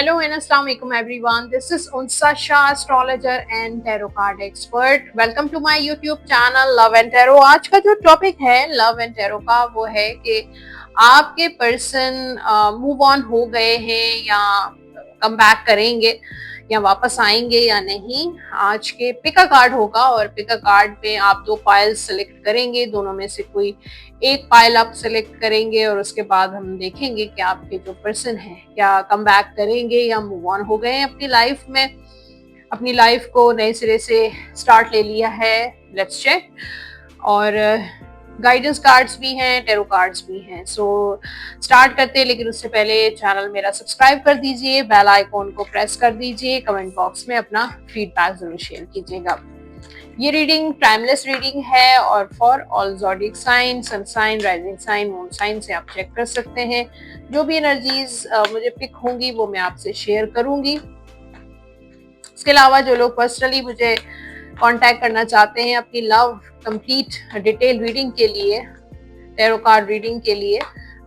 Hello and Assalamu alaikum everyone. This is Unsa Shah, astrologer and tarot card expert. Welcome to my YouTube channel Love and Tarot. आज का जो topic है love and tarot का वो है कि आपके पर्सन मूव ऑन हो गए हैं या कम बैक करेंगे या वापस आएंगे या नहीं। आज के पिक अ कार्ड होगा और पिक अ कार्ड में आप दो पाइल सेलेक्ट करेंगे, दोनों में से कोई एक पाइल आप सेलेक्ट करेंगे और उसके बाद हम देखेंगे कि आपके जो पर्सन है क्या कम बैक करेंगे या मूव ऑन हो गए हैं अपनी लाइफ में, अपनी लाइफ को नए सिरे से स्टार्ट ले लिया है। Let's check. और गाइडेंस कार्ड्स भी हैं, टेरो कार्ड्स भी हैं। सो स्टार्ट करते हैं, लेकिन उससे पहले चैनल मेरा सब्सक्राइब कर दीजिए, बेल आइकॉन को प्रेस कर दीजिए, कमेंट बॉक्स में अपना फीडबैक जरूर शेयर कीजिएगा। ये रीडिंग टाइमलेस रीडिंग है और for all zodiac sign, sun sign, rising sign, moon sign से आप चेक कर सकते हैं। जो भी एनर्जीज मुझे पिक होंगी वो मैं आपसे शेयर करूंगी। इसके अलावा जो लोग पर्सनली मुझे कांटेक्ट करना चाहते हैं अपनी लव कंप्लीट डिटेल रीडिंग के लिए, टैरो कार्ड रीडिंग के लिए,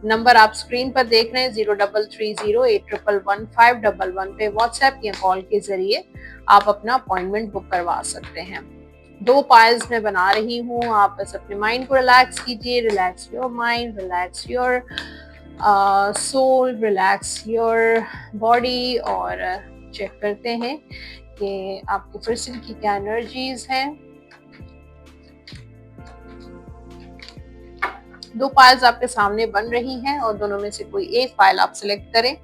नंबर आप स्क्रीन पर देख रहे हैं 033081111511 पे व्हाट्सएप या कॉल के जरिए आप अपना अपॉइंटमेंट बुक करवा सकते हैं। दो पाइल्स मैं बना रही हूँ, आप बस अपने माइंड को रिलैक्स कीजिए। Relax your mind, relax your soul, relax your body और चेक करते हैं कि आपके पर्सन की क्या एनर्जीज हैं। दो पाइल्स आपके सामने बन रही हैं और दोनों में से कोई एक पाइल आप सिलेक्ट करें।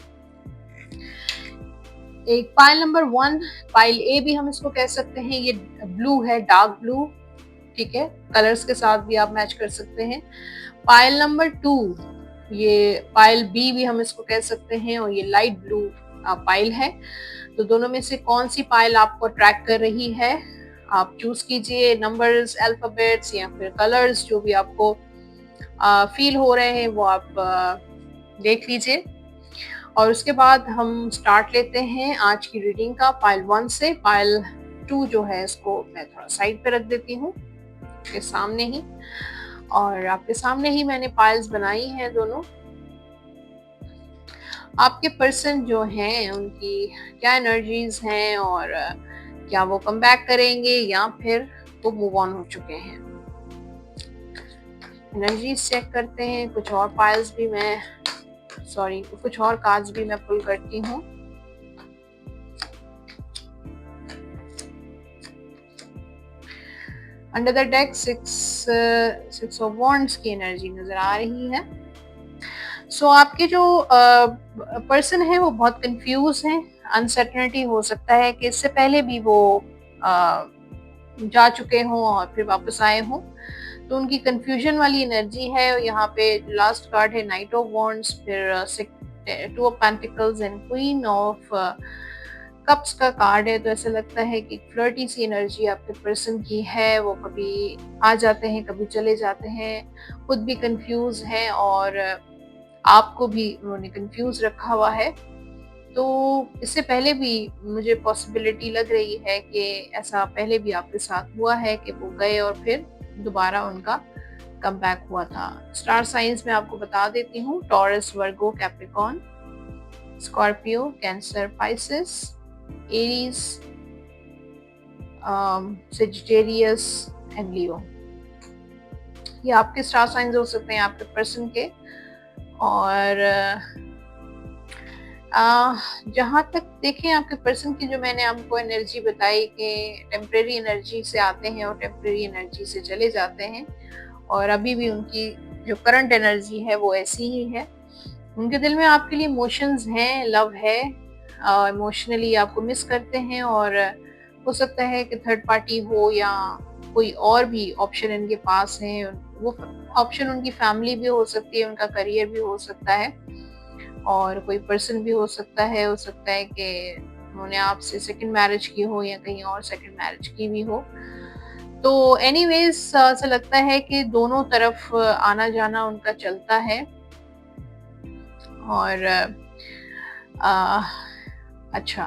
एक पाइल नंबर 1, पाइल ए भी हम इसको कह सकते हैं, ये ब्लू है, डार्क ब्लू, ठीक है, कलर्स के साथ भी आप मैच कर सकते हैं। पाइल नंबर 2, ये पाइल बी भी हम इसको कह सकते हैं और ये लाइट ब्लू पाइल है। तो दोनों में से कौन सी पाइल आपको अट्रैक्ट कर रही है आप चूज कीजिए। नंबर्स, अल्फाबेट्स या फिर कलर्स जो भी आपको फील हो रहे हैं वो आप देख लीजिए। और उसके बाद हम स्टार्ट लेते हैं आज की रीडिंग का पाइल 1 से। पाइल 2 जो है इसको मैं थोड़ा साइड पे रख देती हूँ आपके सामने ही, और आपके सामने ही मैंने पाइल्स बनाई हैं दोनों। आपके पर्सन जो हैं उनकी क्या एनर्जीज हैं और क्या वो कम बैक करेंगे या फिर वो मूव ऑन हो चुके हैं। एनर्जीज चेक करते हैं। कुछ और पाइल्स भी मैं कुछ और कार्ड्स भी मैं पुल करती हूँ। Under the deck 6 of wands की एनर्जी नजर आ रही है। सो आपके जो पर्सन है वो बहुत कंफ्यूज हैं, अनसर्टेनिटी हो सकता है कि इससे पहले भी वो जा चुके हों और फिर वापस आए हों, तो उनकी कंफ्यूजन वाली एनर्जी है। यहाँ पे लास्ट कार्ड है नाइट ऑफ वॉन्ड्स, फिर 2 of pentacles and queen of cups का कार्ड है। तो ऐसा लगता है कि फ्लर्टी सी एनर्जी आपके पर्सन की है। वो कभी आ जाते हैं, कभी चले जाते हैं, खुद भी कंफ्यूज हैं और आपको भी उन्होंने कंफ्यूज रखा हुआ है। तो इससे पहले भी मुझे पॉसिबिलिटी लग रही है कि ऐसा पहले भी आपके साथ हुआ है कि वो गए और फिर दोबारा उनका कम बैक हुआ था। स्टार साइंस में आपको बता देती हूँ, Taurus, Virgo, Capricorn, Scorpio, Cancer, Pisces, Aries, Sagittarius and Leo. ये आपके स्टार साइंस हो सकते हैं आपके पर्सन के। और जहाँ तक देखें आपके पर्सन की, जो मैंने आपको एनर्जी बताई कि टेम्परेरी एनर्जी से आते हैं और टेम्परेरी एनर्जी से चले जाते हैं, और अभी भी उनकी जो करंट एनर्जी है वो ऐसी ही है। उनके दिल में आपके लिए इमोशंस हैं, लव है, इमोशनली आपको मिस करते हैं। और हो सकता है कि थर्ड पार्टी हो या कोई और भी ऑप्शन इनके पास है। वो ऑप्शन उनकी फैमिली भी हो सकती है, उनका करियर भी हो सकता है, और कोई पर्सन भी हो सकता है। हो सकता है कि उन्होंने आपसे सेकंड मैरिज की हो या कहीं और सेकंड मैरिज की भी हो। तो एनीवेज ऐसा लगता है कि दोनों तरफ आना जाना उनका चलता है। और अच्छा,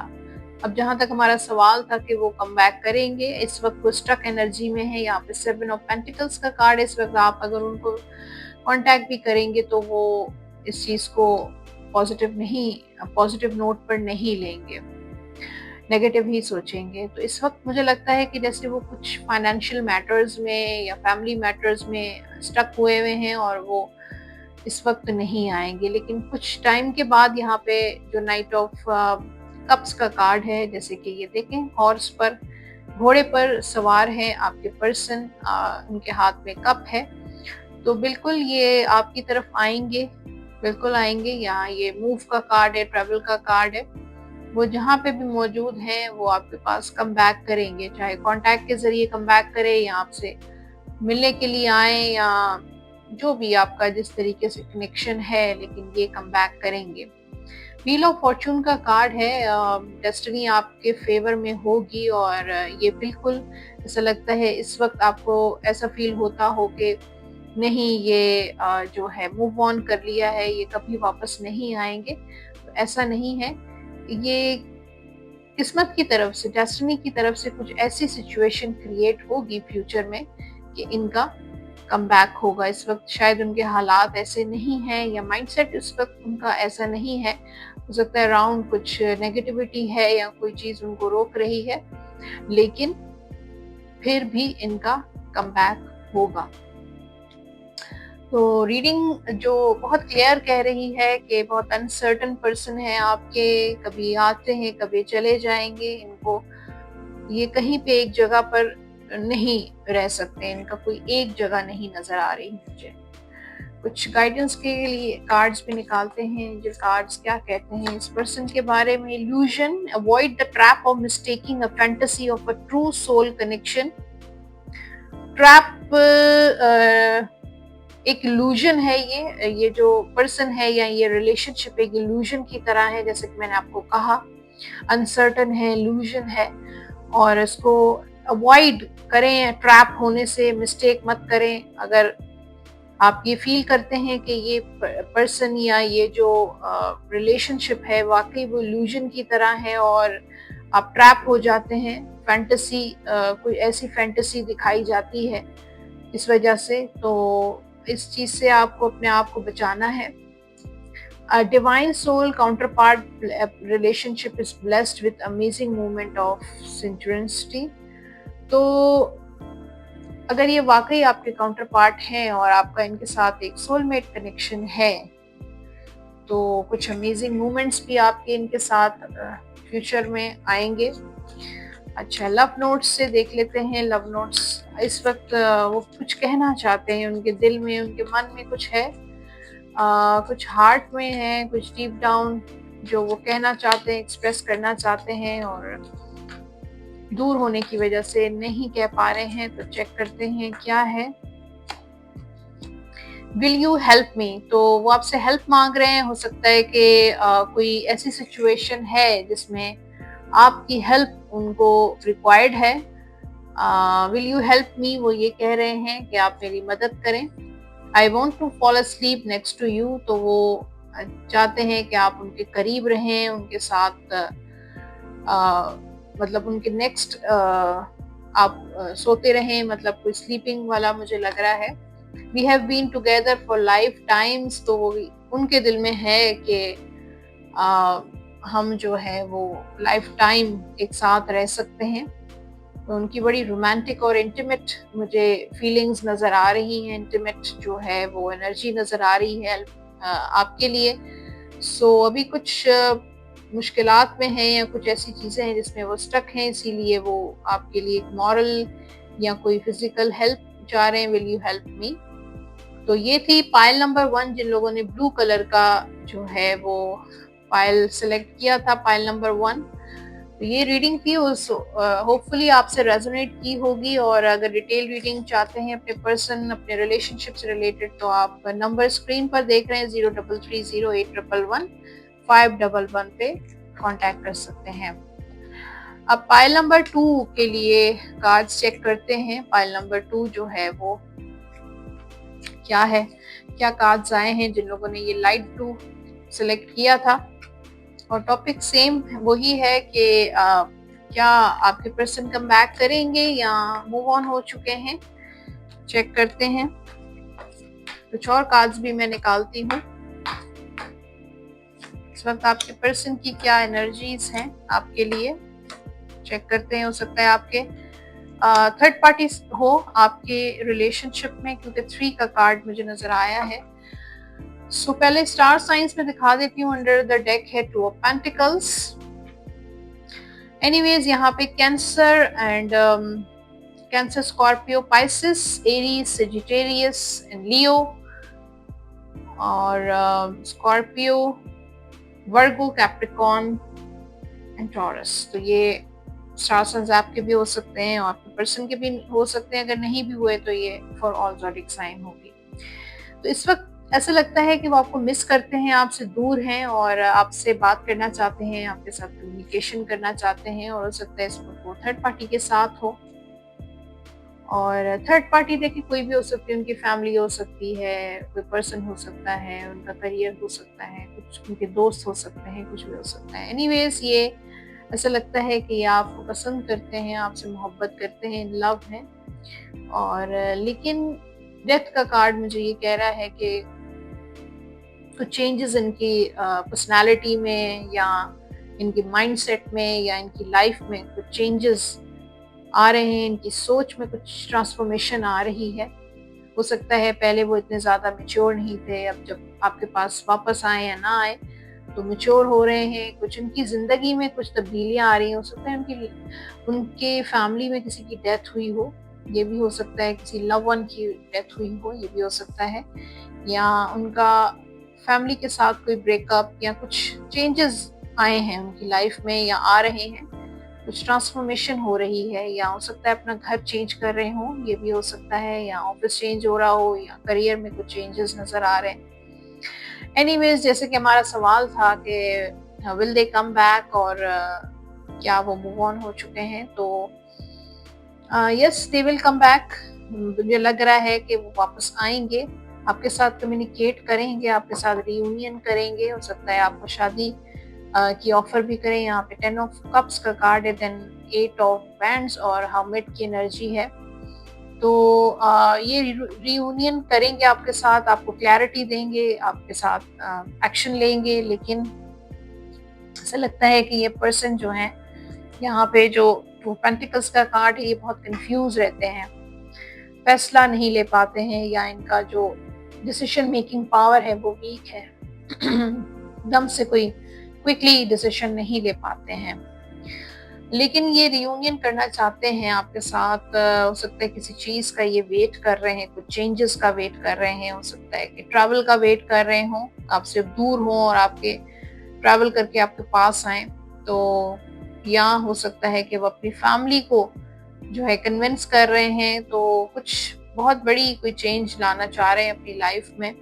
अब जहां तक हमारा सवाल था कि वो कम बैक करेंगे, इस वक्त वो स्टक एनर्जी में है। यहाँ पे 7 ऑफ पेंटिकल्स का कार्ड। इस वक्त आप अगर उनको कांटेक्ट भी करेंगे तो वो इस चीज को पॉजिटिव नहीं पॉजिटिव नोट पर नहीं लेंगे, नेगेटिव ही सोचेंगे। तो इस वक्त मुझे लगता है कि जैसे वो कुछ फाइनेंशियल मैटर्स में या फैमिली मैटर्स में स्टक हुए हुए हैं और वो इस वक्त नहीं आएंगे। लेकिन कुछ टाइम के बाद यहाँ पे जो नाइट ऑफ कप्स का कार्ड है, जैसे कि ये देखें, हॉर्स पर, घोड़े पर सवार है आपके पर्सन, उनके हाथ में कप है, तो बिल्कुल ये आपकी तरफ आएंगे, बिल्कुल आएंगे। यहाँ ये मूव का कार्ड है, ट्रैवल का कार्ड है। वो जहाँ पे भी मौजूद हैं वो आपके पास कम बैक करेंगे, चाहे कांटेक्ट के जरिए कम बैक करें या आपसे मिलने के लिए आए या जो भी आपका जिस तरीके से कनेक्शन है, लेकिन ये कम बैक करेंगे। व्हील ऑफ फॉर्चून का कार्ड है, डेस्टिनी आपके फेवर में होगी और ये बिल्कुल ऐसा लगता है इस वक्त आपको ऐसा फील होता हो कि नहीं, ये जो है मूव ऑन कर लिया है, ये कभी वापस नहीं आएंगे। तो ऐसा नहीं है, ये किस्मत की तरफ से, डेस्टिनी की तरफ से कुछ ऐसी सिचुएशन क्रिएट होगी फ्यूचर में कि इनका कम बैक होगा। इस वक्त शायद उनके हालात ऐसे नहीं हैं या माइंडसेट इस वक्त उनका ऐसा नहीं है, हो सकता है अराउंड कुछ नेगेटिविटी है या कोई चीज उनको रोक रही है, लेकिन फिर भी इनका कम बैक होगा। तो रीडिंग जो बहुत क्लियर कह रही है कि बहुत अनसर्टन पर्सन है आपके, कभी आते हैं कभी चले जाएंगे, इनको ये कहीं पे एक जगह पर नहीं रह सकते, इनका कोई एक जगह नहीं नजर आ रही मुझे। कुछ गाइडेंस के लिए कार्ड्स भी निकालते हैं, जो कार्ड्स क्या कहते हैं इस पर्सन के बारे में। Illusion, avoid the trap of mistaking a fantasy of a true soul connection. Trap एक इल्यूजन है, ये जो पर्सन है या ये रिलेशनशिप एक इल्यूजन की तरह है, जैसे कि मैंने आपको कहा, अनसर्टन है, इल्यूजन है, और इसको अवॉइड करें, ट्रैप होने से मिस्टेक मत करें। अगर आप ये फील करते हैं कि ये पर्सन या ये जो रिलेशनशिप है वाकई वो इल्यूजन की तरह है और आप ट्रैप हो जाते हैं, फैंटेसी, कोई ऐसी फैंटेसी दिखाई जाती है इस वजह से, तो इस चीज से आपको अपने आप को बचाना है। Divine soul counterpart relationship is blessed with amazing movement of synchronicity. तो अगर ये वाकई आपके काउंटर पार्ट हैं और आपका इनके साथ एक सोलमेट कनेक्शन है, तो कुछ अमेजिंग मोमेंट्स भी आपके इनके साथ फ्यूचर में आएंगे। अच्छा, लव नोट्स से देख लेते हैं। लव नोट्स इस वक्त वो कुछ कहना चाहते हैं, उनके दिल में, उनके मन में कुछ है, कुछ हार्ट में है, कुछ डीप डाउन जो वो कहना चाहते हैं, एक्सप्रेस करना चाहते हैं और दूर होने की वजह से नहीं कह पा रहे हैं। तो चेक करते हैं क्या है। विल यू हेल्प मी, तो वो आपसे हेल्प मांग रहे हैं। हो सकता है कि कोई ऐसी सिचुएशन है जिसमें आपकी हेल्प उनको रिक्वायर्ड है। विल यू हेल्प मी, वो ये कह रहे हैं कि आप मेरी मदद करें। I want to fall asleep next to you, तो वो चाहते हैं कि आप उनके करीब रहें, उनके साथ मतलब उनके नेक्स्ट आप सोते रहें, मतलब कोई स्लीपिंग वाला मुझे लग रहा है। We have been together for lifetimes, तो वो उनके दिल में है कि हम जो है वो लाइफ टाइम एक साथ रह सकते हैं। तो उनकी बड़ी रोमांटिक और इंटीमेट मुझे फीलिंग्स नज़र आ रही हैं, इंटीमेट जो है वो एनर्जी नज़र आ रही है आपके लिए। सो अभी कुछ मुश्किलात में हैं या कुछ ऐसी चीज़ें हैं जिसमें वो स्टक हैं, इसीलिए वो आपके लिए एक मॉरल या कोई फिजिकल हेल्प चाह रहे हैं। Will you help me. तो ये थी पाइल नंबर 1, जिन लोगों ने ब्लू कलर का जो है वो पाइल सिलेक्ट किया था, पाइल नंबर 1। तो ये रीडिंग थी, उस होपफुली आपसे रेजोनेट की होगी। और अगर डिटेल रीडिंग चाहते हैं अपने पर्सन, अपने रिलेशनशिप से रिलेटेड, तो आप नंबर स्क्रीन पर देख रहे हैं 03308111 पे कांटेक्ट कर सकते हैं। अब पाइल नंबर 2 के लिए कार्ड्स चेक करते हैं। पाइल नंबर 2 जो है वो क्या है, क्या कार्ड्स आए हैं जिन लोगों ने ये लाइट ब्लू सिलेक्ट किया था। और टॉपिक सेम वही है कि क्या आपके पर्सन कम बैक करेंगे या मूव ऑन हो चुके हैं। चेक करते हैं। कुछ और कार्ड्स भी मैं निकालती हूँ। इस वक्त आपके पर्सन की क्या एनर्जीज हैं आपके लिए, चेक करते हैं। हो सकता है आपके थर्ड पार्टी हो आपके रिलेशनशिप में, क्योंकि 3 का कार्ड मुझे नजर आया है। सो पहले स्टार साइंस में दिखा देती हूँ। अंडर द डेक है 2 ऑफ पेंटिकल्स। एनीवेज यहाँ पे Cancer and Cancer, Scorpio, Pisces, Aries, Sagittarius and Leo, और Scorpio, Virgo, Capricorn and Taurus. तो ये स्टार साइंस आपके भी हो सकते हैं और आपके पर्सन के भी हो सकते हैं। अगर नहीं भी हुए तो ये फॉर ऑल ज़ोडिक साइन होगी। तो इस वक्त ऐसा लगता है कि वो आपको मिस करते हैं, आपसे दूर हैं और आपसे बात करना चाहते हैं, आपके साथ कम्युनिकेशन करना चाहते हैं। और हो सकता है इस वक्त वो थर्ड पार्टी के साथ हो। और थर्ड पार्टी देखिए कोई भी हो सकती है, उनकी फैमिली हो सकती है, कोई पर्सन हो सकता है, उनका करियर हो सकता है, कुछ उनके दोस्त हो सकते हैं, कुछ भी हो सकता है। एनीवेज ये ऐसा लगता है कि ये आपको पसंद करते हैं, आपसे मोहब्बत करते हैं, इन लव हैं। और लेकिन डेथ का कार्ड मुझे ये कह रहा है कि कुछ चेंजेस इनकी पर्सनालिटी में या इनके माइंडसेट में या इनकी लाइफ में कुछ चेंजेस आ रहे हैं, इनकी सोच में कुछ ट्रांसफॉर्मेशन आ रही है। हो सकता है पहले वो इतने ज़्यादा मैच्योर नहीं थे, अब जब आपके पास वापस आए या ना आए तो मैच्योर हो रहे हैं। कुछ उनकी ज़िंदगी में कुछ तब्दीलियां आ रही हैं। हो सकता है उनके फैमिली में किसी की डेथ हुई हो, ये भी हो सकता है। किसी लव वन की डेथ हुई हो, ये भी हो सकता है। या उनका फैमिली के साथ कोई ब्रेकअप या कुछ चेंजेस आए हैं उनकी लाइफ में या आ रहे हैं, कुछ ट्रांसफॉर्मेशन हो रही है। या हो सकता है अपना घर चेंज कर रहे हो, ये भी हो सकता है। या ऑफिस चेंज हो रहा हो या करियर में कुछ चेंजेस नजर आ रहे हैं। एनीवेज जैसे कि हमारा सवाल था कि विल दे कम बैक, और क्या वो मूव ऑन हो चुके हैं, तो yes they will come back. मुझे लग रहा है कि वो वापस आएंगे, आपके साथ कम्युनिकेट करेंगे, आपके साथ रियूनियन करेंगे। हो सकता है आपको शादी की ऑफर भी करें। यहाँ पे 10 ऑफ कप्स का कार्ड है, देन 8 ऑफ बैंड्स और हर्मिट की एनर्जी है। तो ये रियूनियन करेंगे आपके साथ, आपको क्लैरिटी देंगे, आपके साथ एक्शन लेंगे। लेकिन ऐसा लगता है कि ये पर्सन जो है, यहाँ पे जो पेंटिकल्स का कार्ड है, ये बहुत कंफ्यूज रहते हैं, फैसला नहीं ले पाते हैं, या इनका जो डिसीजन मेकिंग पावर है वो वीक है। दम से कोई क्विकली डिसीजन नहीं ले पाते हैं। लेकिन ये रियूनियन करना चाहते हैं आपके साथ। हो सकता है किसी चीज का ये वेट कर रहे हैं, कुछ चेंजेस का वेट कर रहे हैं। हो सकता है कि ट्रैवल का वेट कर रहे हो, आपसे दूर हो और आपके ट्रैवल करके आपके पास आए। तो या हो सकता है कि वो अपनी फैमिली को जो है कन्विंस कर रहे हैं, तो कुछ बहुत बड़ी कोई चेंज लाना चाह रहे हैं अपनी लाइफ में।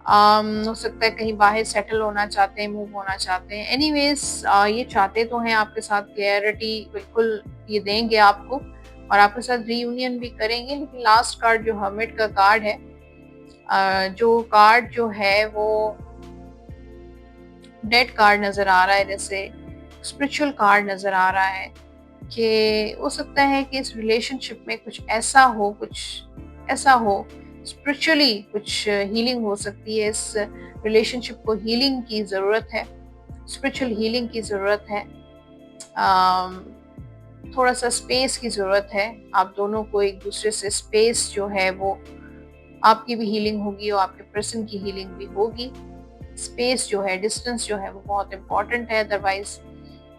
हो सकता है कहीं बाहर सेटल होना चाहते हैं, मूव होना चाहते हैं। एनीवेज ये चाहते तो हैं आपके साथ क्लियरिटी, बिल्कुल ये देंगे आपको और आपके साथ रीयूनियन भी करेंगे। लेकिन लास्ट कार्ड जो हर्मिट का कार्ड है, जो कार्ड जो है वो डेड कार्ड नजर आ रहा है, जैसे स्पिरिचुअल कार्ड नजर आ रहा है कि हो सकता है कि इस रिलेशनशिप में कुछ ऐसा हो स्पिरिचुअली कुछ हीलिंग हो सकती है। इस रिलेशनशिप को हीलिंग की ज़रूरत है, स्पिरिचुअल हीलिंग की ज़रूरत है। थोड़ा सा स्पेस की ज़रूरत है। आप दोनों को एक दूसरे से स्पेस जो है वो, आपकी भी हीलिंग होगी और आपके पर्सन की हीलिंग भी होगी। स्पेस जो है, डिस्टेंस जो है वो बहुत इम्पोर्टेंट है, अदरवाइज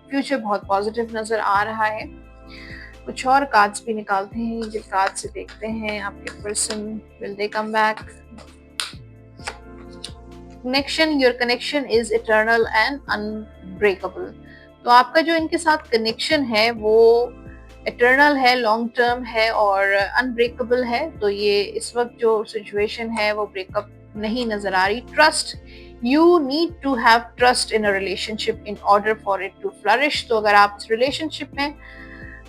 फ्यूचर बहुत पॉजिटिव नज़र आ रहा है। कुछ और कार्ड्स भी निकालते हैं, जो कार्ड से देखते हैं आपके person will they come back. Connection, your connection is eternal and unbreakable. तो आपका जो इनके साथ कनेक्शन है वो इटर्नल है, लॉन्ग टर्म है और अनब्रेकेबल है। तो ये इस वक्त जो सिचुएशन है वो ब्रेकअप नहीं नजर आ रही। Trust, you need to have trust in a relationship in order for it to flourish. तो अगर आप इस रिलेशनशिप में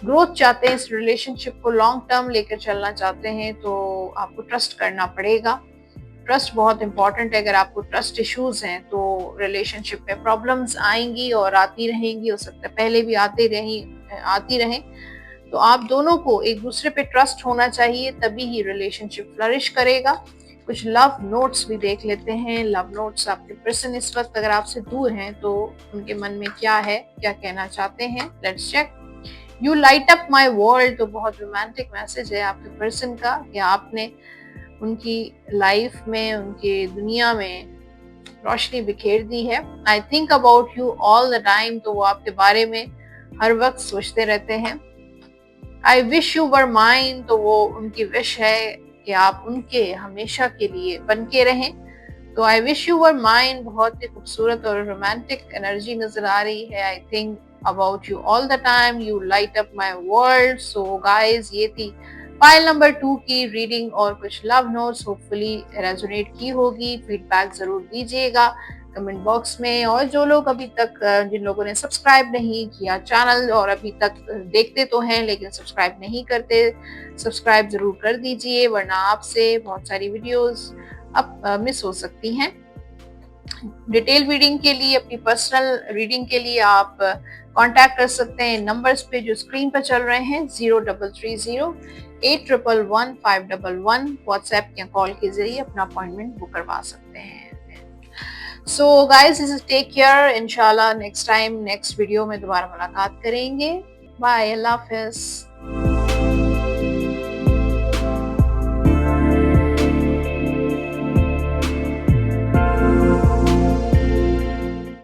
ग्रोथ चाहते हैं, इस रिलेशनशिप को लॉन्ग टर्म लेकर चलना चाहते हैं, तो आपको ट्रस्ट करना पड़ेगा। ट्रस्ट बहुत इंपॉर्टेंट है। अगर आपको ट्रस्ट इश्यूज हैं तो रिलेशनशिप में प्रॉब्लम्स आएंगी और आती रहेंगी। हो सकता है पहले भी आती रहें। तो आप दोनों को एक दूसरे पे ट्रस्ट होना चाहिए, तभी ही रिलेशनशिप फ्लरिश करेगा। कुछ लव नोट्स भी देख लेते हैं। लव नोट्स, आपके पर्सन इस वक्त अगर आपसे दूर हैं तो उनके मन में क्या है, क्या कहना चाहते हैं। Let's check. You light up my world, तो बहुत रोमांटिक मैसेज है आपके पर्सन का कि आपने उनकी लाइफ में, उनकी दुनिया में रोशनी बिखेर दी है। I think about you all the time, तो वो आपके बारे में हर वक्त सोचते रहते हैं। I wish you were mine, तो वो उनकी विश है कि आप उनके हमेशा के लिए बन के रहें। तो I wish you were mine बहुत ही खूबसूरत और रोमांटिक एनर्जी नजर आ रही है। I think about you all the time, you light up my world. So guys, ये थी फाइल नंबर 2 की रीडिंग और कुछ लव नोट्स होपफुली रेजोनेट की होगी। फीडबैक जरूर दीजिएगा कमेंट बॉक्स में। और जो लोग अभी तक, जिन लोगों ने सब्सक्राइब नहीं किया चैनल और अभी तक देखते तो हैं लेकिन सब्सक्राइब नहीं करते, सब्सक्राइब जरूर कर दीजिए, वरना आपसे बहुत सारी वीडियोस अब मिस हो सकती हैं। डिटेल रीडिंग के लिए, अपनी पर्सनल रीडिंग के लिए आप कांटेक्ट कर सकते हैं नंबर्स पे जो स्क्रीन पर चल रहे हैं, 03308111 व्हाट्सएप या कॉल के जरिए अपना अपॉइंटमेंट बुक करवा सकते हैं। So guys, take care. इंशाल्लाह नेक्स्ट टाइम नेक्स्ट वीडियो में दोबारा मुलाकात करेंगे। बाय, अल्लाह हाफिज।